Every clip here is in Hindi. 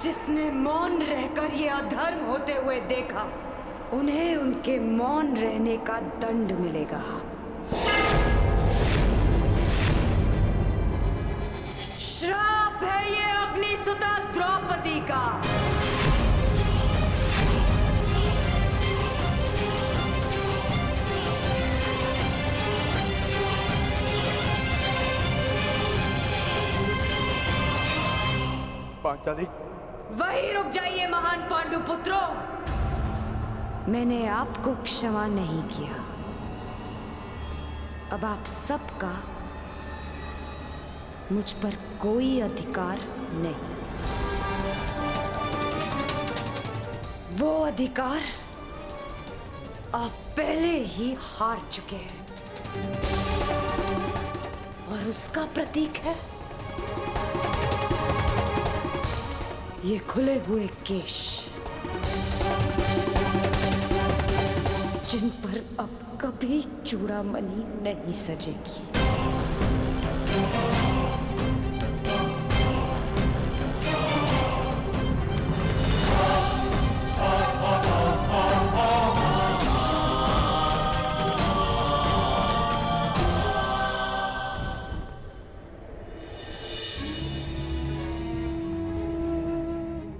जिसने मौन रहकर ये अधर्म होते हुए देखा, उन्हें उनके मौन रहने का दंड मिलेगा। श्राप है ये अग्निसुता द्रौपदी का। पांचाली, वहीं रुक जाइए महान पांडु पुत्रों। मैंने आपको क्षमा नहीं किया, अब आप सबका मुझ पर कोई अधिकार नहीं। वो अधिकार आप पहले ही हार चुके हैं, और उसका प्रतीक है ये खुले हुए केश, जिन पर अब कभी चूड़ामणि नहीं सजेगी।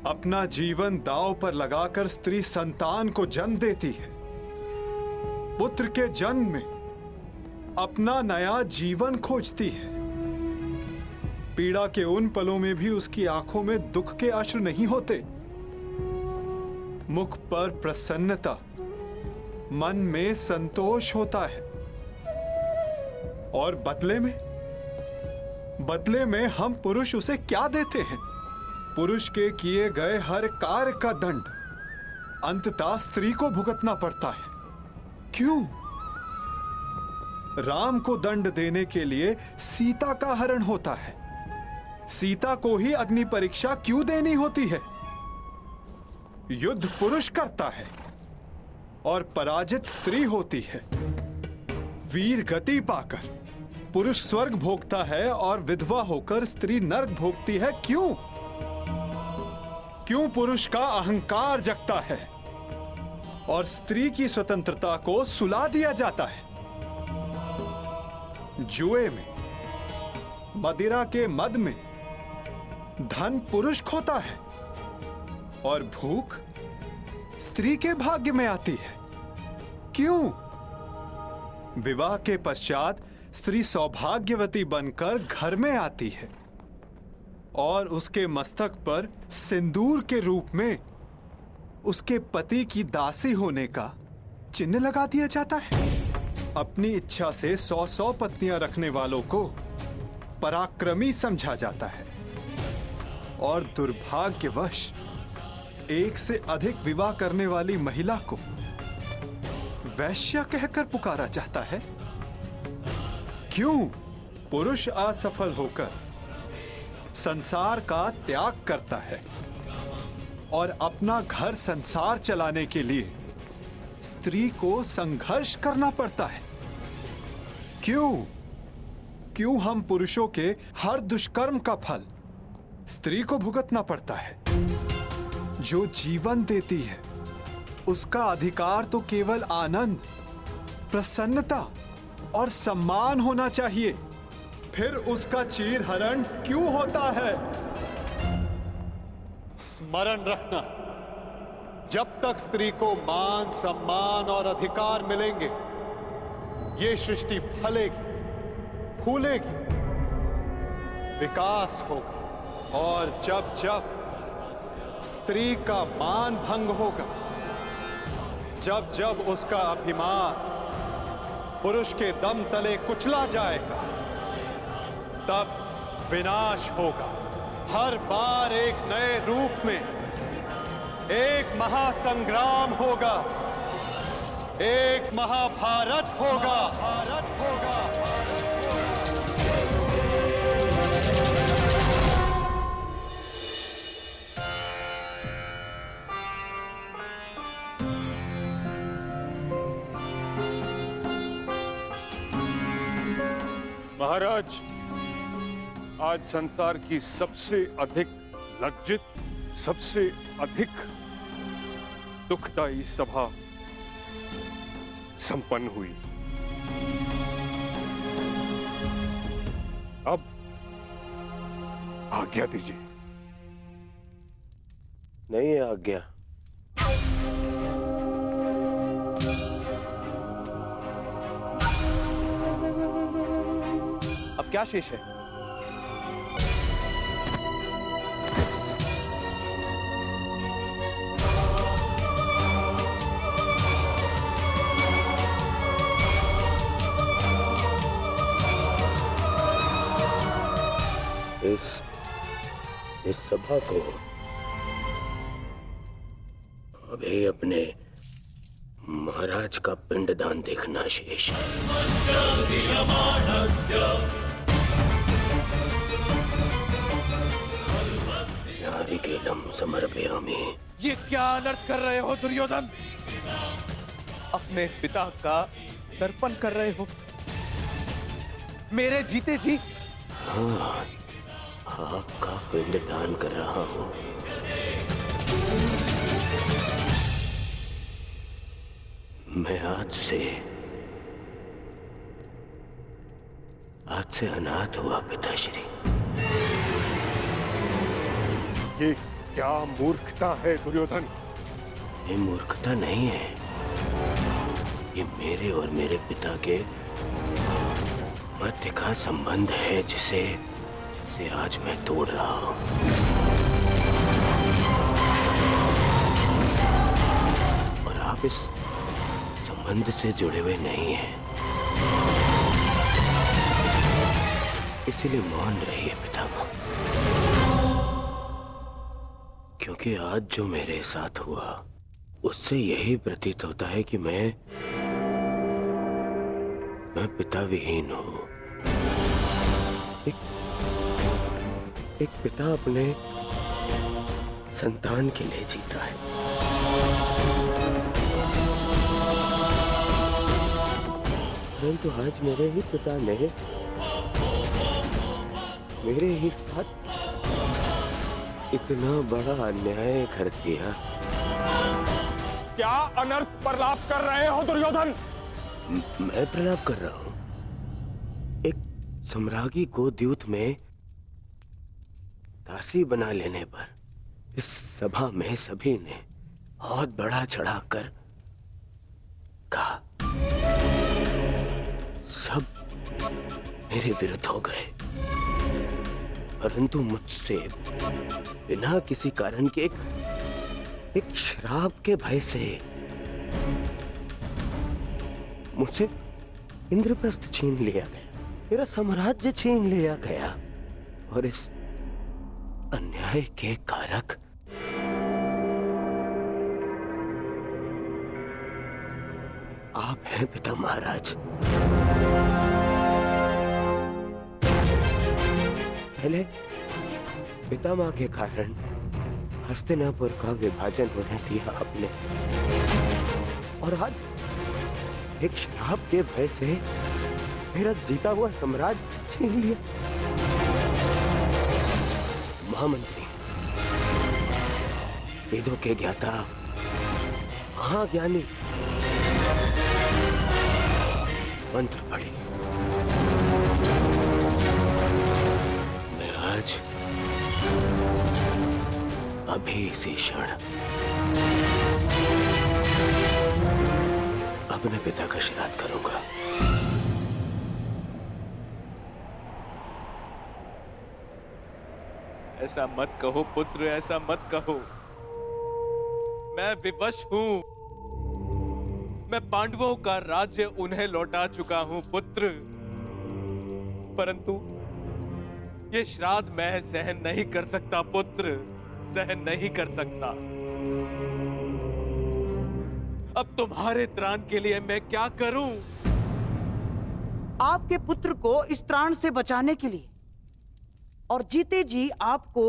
अपना जीवन दांव पर लगाकर स्त्री संतान को जन्म देती है। पुत्र के जन्म में अपना नया जीवन खोजती है। पीड़ा के उन पलों में भी उसकी आंखों में दुख के अश्रु नहीं होते। मुख पर प्रसन्नता, मन में संतोष होता है। और बदले में हम पुरुष उसे क्या देते हैं? पुरुष के किए गए हर कार्य का दंड अंततः स्त्री को भुगतना पड़ता है। क्यों? राम को दंड देने के लिए सीता का हरण होता है। सीता को ही अग्नि परीक्षा क्यों देनी होती है? युद्ध पुरुष करता है और पराजित स्त्री होती है। वीर गति पाकर पुरुष स्वर्ग भोगता है और विधवा होकर स्त्री नरक भोगती है। क्यों? क्यों पुरुष का अहंकार जगता है और स्त्री की स्वतंत्रता को सुला दिया जाता है? जुए में, मदिरा के मद में धन पुरुष खोता है और भूख स्त्री के भाग्य में आती है। क्यों? विवाह के पश्चात स्त्री सौभाग्यवती बनकर घर में आती है और उसके मस्तक पर सिंदूर के रूप में उसके पति की दासी होने का चिन्ह लगा दिया जाता है। अपनी इच्छा से 100 पत्नियां रखने वालों को पराक्रमी समझा जाता है और दुर्भाग्यवश एक से अधिक विवाह करने वाली महिला को वैश्या कहकर पुकारा जाता है। क्यों? पुरुष असफल होकर संसार का त्याग करता है और अपना घर संसार चलाने के लिए स्त्री को संघर्ष करना पड़ता है। क्यों हम पुरुषों के हर दुष्कर्म का फल स्त्री को भुगतना पड़ता है? जो जीवन देती है उसका अधिकार तो केवल आनंद, प्रसन्नता और सम्मान होना चाहिए। फिर उसका चीरहरण क्यों होता है? स्मरण रखना, जब तक स्त्री को मान, सम्मान और अधिकार मिलेंगे, ये सृष्टि फलेगी, फूलेगी, विकास होगा। और जब जब स्त्री का मान भंग होगा, जब जब उसका अभिमान पुरुष के दम तले कुचला जाएगा, तब विनाश होगा। हर बार एक नए रूप में एक महासंग्राम होगा, एक महाभारत होगा। महाराज, आज संसार की सबसे अधिक लज्जित सबसे अधिक दुखदायी सभा संपन्न हुई। अब आज्ञा दीजिए। नहीं है आज्ञा। अब क्या शेष है? इस सभा को अभी अपने महाराज का पिंडदान देखना शेष है। नारिकेलम समर्पयामि। ये क्या अनर्थ कर रहे हो दुर्योधन? अपने पिता का तर्पण कर रहे हो मेरे जीते जी। हाँ, आपका पिंडदान कर रहा हूं। मैं आज से अनाथ हुआ पिताश्री। ये क्या मूर्खता है दुर्योधन? ये मूर्खता नहीं है, ये मेरे और मेरे पिता के मध्य का संबंध है जिसे आज मैं तोड़ रहा हूं। और आप इस संबंध से जुड़े हुए नहीं हैं, इसीलिए मौन रहिए पितामह। क्योंकि आज जो मेरे साथ हुआ उससे यही प्रतीत होता है कि मैं पिता विहीन हूं। एक पिता अपने संतान के लिए जीता है। परंतु आज मेरे ही पिता ने मेरे ही साथ इतना बड़ा अन्याय कर दिया। क्या अनर्थ प्रलाप कर रहे हो दुर्योधन? मैं प्रलाप कर रहा हूं। एक सम्राज्ञी को द्यूत में दासी बना लेने पर इस सभा में सभी ने बहुत बड़ा चढ़ाकर कहा। सब मेरे विरुद्ध हो गए, परंतु मुझसे बिना किसी कारण के एक श्राप के भय से मुझसे इंद्रप्रस्थ छीन लिया गया, मेरा साम्राज्य छीन लिया गया। और इस अन्याय के कारक आप हैं पिता महाराज। पहले पितामह के कारण हस्तिनापुर का विभाजन होने दिया आपने, और आज एक श्राप के भय से मेरा जीता हुआ साम्राज्य छीन लिया। महामंत्री, वेदों के ज्ञाता, महाज्ञानी, मंत्र पढ़े। मैं आज अभी इसी क्षण अपने पिता का श्राद्ध करूंगा। ऐसा मत कहो पुत्र, ऐसा मत कहो। मैं विवश हूं। मैं पांडवों का राज्य उन्हें लौटा चुका हूं पुत्र, परंतु ये श्राद्ध मैं सहन नहीं कर सकता पुत्र, सहन नहीं कर सकता। अब तुम्हारे त्राण के लिए मैं क्या करूं? आपके पुत्र को इस त्राण से बचाने के लिए और जीते जी आपको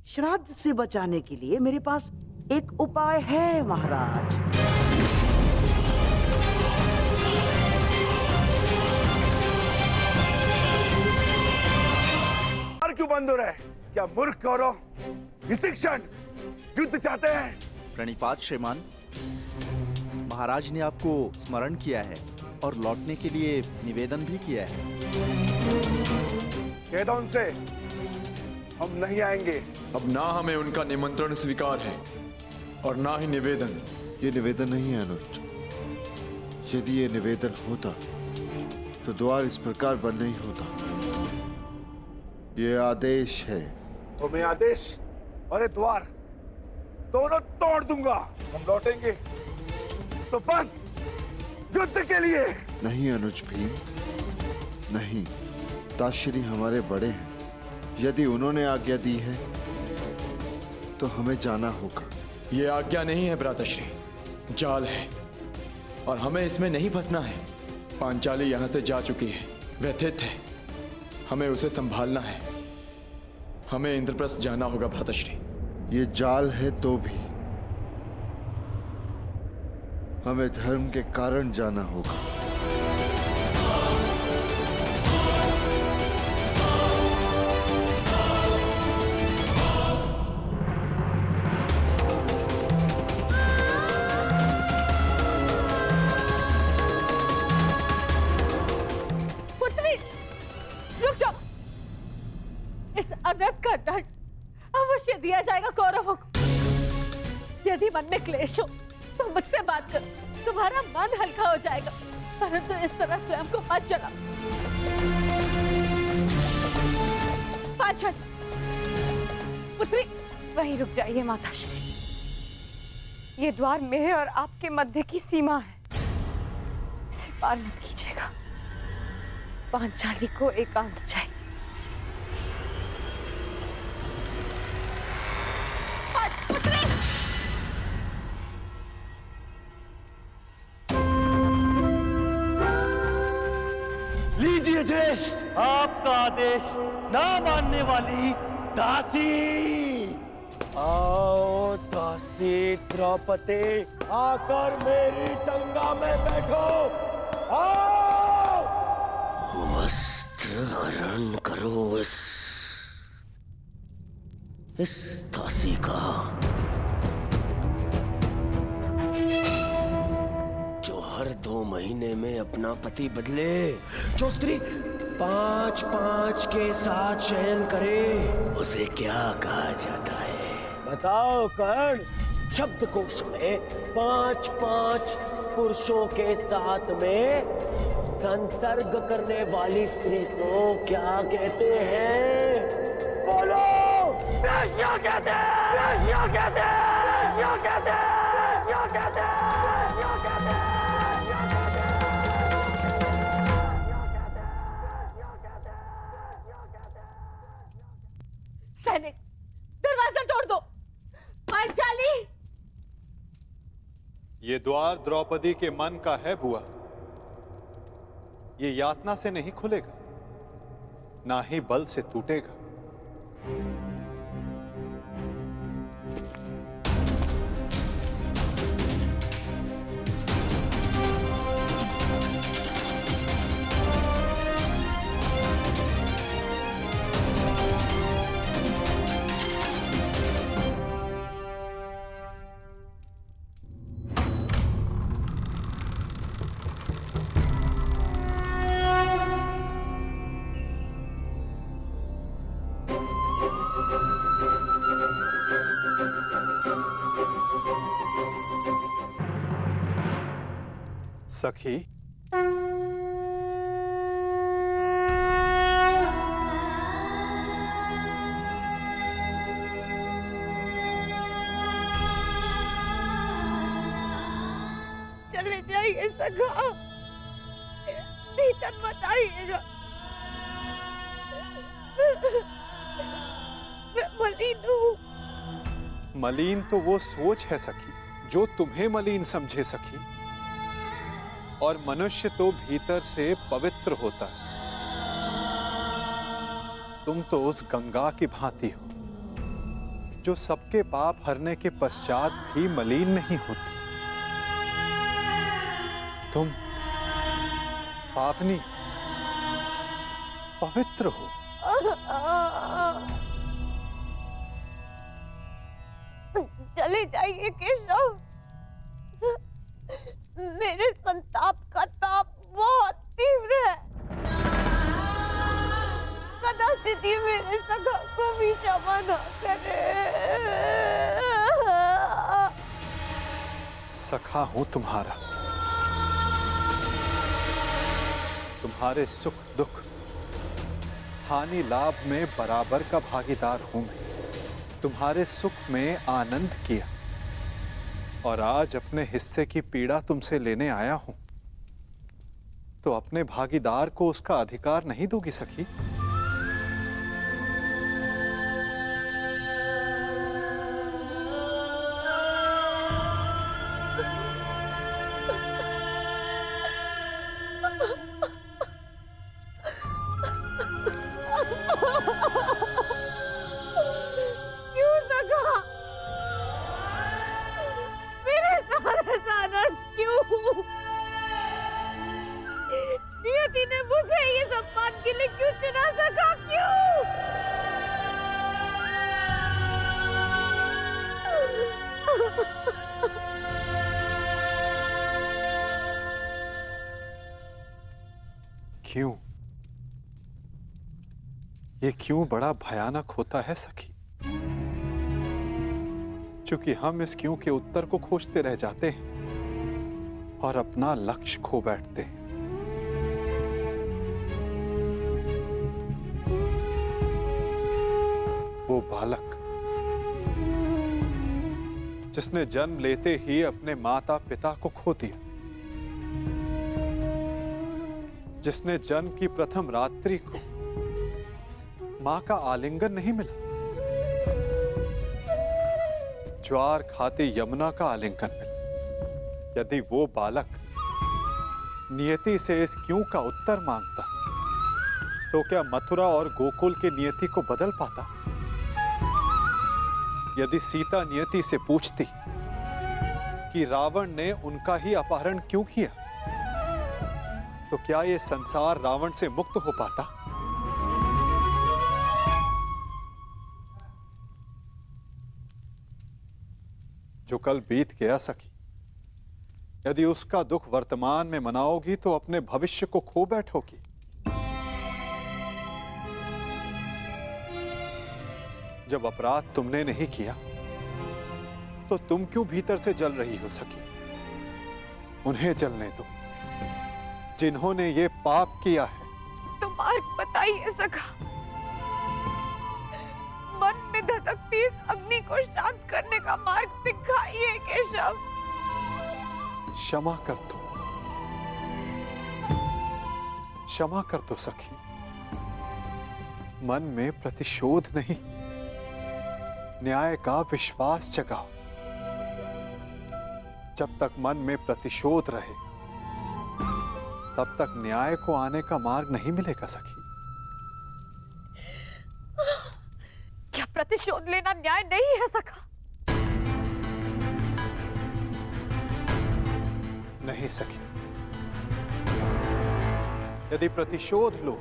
श्राद्ध से बचाने के लिए मेरे पास एक उपाय है महाराज। क्यों बंद हो रहा है? क्या मूर्ख कौरव इसी क्षण युद्ध चाहते हैं? प्रणिपात श्रीमान, महाराज ने आपको स्मरण किया है और लौटने के लिए निवेदन भी किया है। कह दो उनसे हम नहीं आएंगे। अब ना हमें उनका निमंत्रण स्वीकार है और ना ही निवेदन। ये निवेदन नहीं है अनुज। यदि ये निवेदन होता तो द्वार इस प्रकार बंद नहीं होता। ये आदेश है। तुम्हें आदेश और ये द्वार दोनों तोड़ दूंगा। हम लौटेंगे तो बस युद्ध के लिए। नहीं अनुज भीम, नहीं। ताश्री हमारे बड़े हैं। यदि उन्होंने आज्ञा दी है तो हमें जाना होगा। ये आज्ञा नहीं है भ्राताश्री, जाल है और हमें इसमें नहीं फंसना है। पांचाली यहां से जा चुकी है, व्यथित है। हमें उसे संभालना है। हमें इंद्रप्रस्थ जाना होगा भ्राताश्री। ये जाल है तो भी हमें धर्म के कारण जाना होगा। इस अनर्थ का दंड अवश्य दिया जाएगा कौरवों को। यदि मन में क्लेश हो तो मुझसे बात करो, तुम्हारा मन हल्का हो जाएगा। परंतु इस तरह स्वयं को मत जलाओ। पांचन पुत्री, वहीं रुक जाइए माताश्री। ये द्वार मेरे और आपके मध्य की सीमा है, इसे पार मत कीजिएगा। पांचाली को एकांत चाहिए। लीजिए ज्येष्ठ, आपका आदेश ना मानने वाली दासी। आओ दासी द्रौपदी, आकर मेरी टंगा में बैठो। आओ। वस्त्र हरण करो इस दासी का, जो हर 2 महीने में अपना पति बदले, जो स्त्री 5-5 के साथ शयन करे, उसे क्या कहा जाता है? बताओ कर्ण। शब्दकोश में 5-5 पुरुषों के साथ में संसर्ग करने वाली स्त्री को क्या कहते हैं? बोलो। क्या कहते हैं? क्या कहते हैं? क्या कहते हैं? क्या कहते हैं? क्या कहते हैं? सैनिक, दरवाजा तोड़ दो। पांचाली। ये द्वार द्रौपदी के मन का है बुआ। ये यातना से नहीं खुलेगा, ना ही बल से टूटेगा। सखी, चले जाइए सखा, भीतर मत आइएगा। मैं मलिन हूँ। मलिन तो वो सोच है सखी जो तुम्हें मलिन समझे सखी, और मनुष्य तो भीतर से पवित्र होता है। तुम तो उस गंगा की भांति हो जो सबके पाप हरने के पश्चात भी मलिन नहीं होती। तुम पावनी पवित्र हो। चले जाइए केशव। मेरे संताप का ताप बहुत तीव्र है। कदाचित ये मेरे सगा को भी क्षमा न करे। सखा हूं तुम्हारा, तुम्हारे सुख दुख हानि लाभ में बराबर का भागीदार हूं मैं। तुम्हारे सुख में आनंद किया और आज अपने हिस्से की पीड़ा तुमसे लेने आया हूं, तो अपने भागीदार को उसका अधिकार नहीं दोगी सखी? नियति ने मुझे ये सम्मान के लिए क्यों चुना? सका क्यों? क्यों? ये क्यों बड़ा भयानक होता है सखी? क्योंकि हम इस क्यों के उत्तर को खोजते रह जाते हैं और अपना लक्ष्य खो बैठते हैं। वो बालक जिसने जन्म लेते ही अपने माता पिता को खो दिया, जिसने जन्म की प्रथम रात्रि को मां का आलिंगन नहीं मिला, ज्वार खाती यमुना का आलिंगन मिला, यदि वो बालक नियति से इस क्यों का उत्तर मांगता, तो क्या मथुरा और गोकुल के नियति को बदल पाता? यदि सीता नियति से पूछती कि रावण ने उनका ही अपहरण क्यों किया, तो क्या ये संसार रावण से मुक्त हो पाता? जो कल बीत गया सखी, यदि उसका दुख वर्तमान में मनाओगी तो अपने भविष्य को खो बैठोगी। जब अपराध तुमने नहीं किया तो तुम क्यों भीतर से जल रही हो सखी? उन्हें जलने दो जिन्होंने ये पाप किया है। तो मार्ग बताइए सखा, मन में धधकती इस अग्नि को शांत करने का मार्ग दिखाइए केशव। क्षमा कर दो, क्षमा कर दो सखी। मन में प्रतिशोध नहीं, न्याय का विश्वास जगाओ। जब तक मन में प्रतिशोध रहे तब तक न्याय को आने का मार्ग नहीं मिलेगा सखी। क्या प्रतिशोध लेना न्याय नहीं है सखा? नहीं सखी, यदि प्रतिशोध लो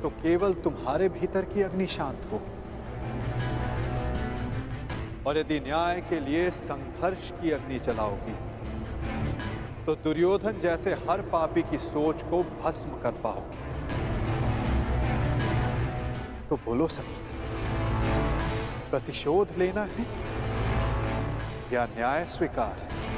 तो केवल तुम्हारे भीतर की अग्नि शांत होगी, और यदि न्याय के लिए संघर्ष की अग्नि जलाओगी तो दुर्योधन जैसे हर पापी की सोच को भस्म कर पाओगी। तो बोलो सखी, प्रतिशोध लेना है या न्याय स्वीकार है?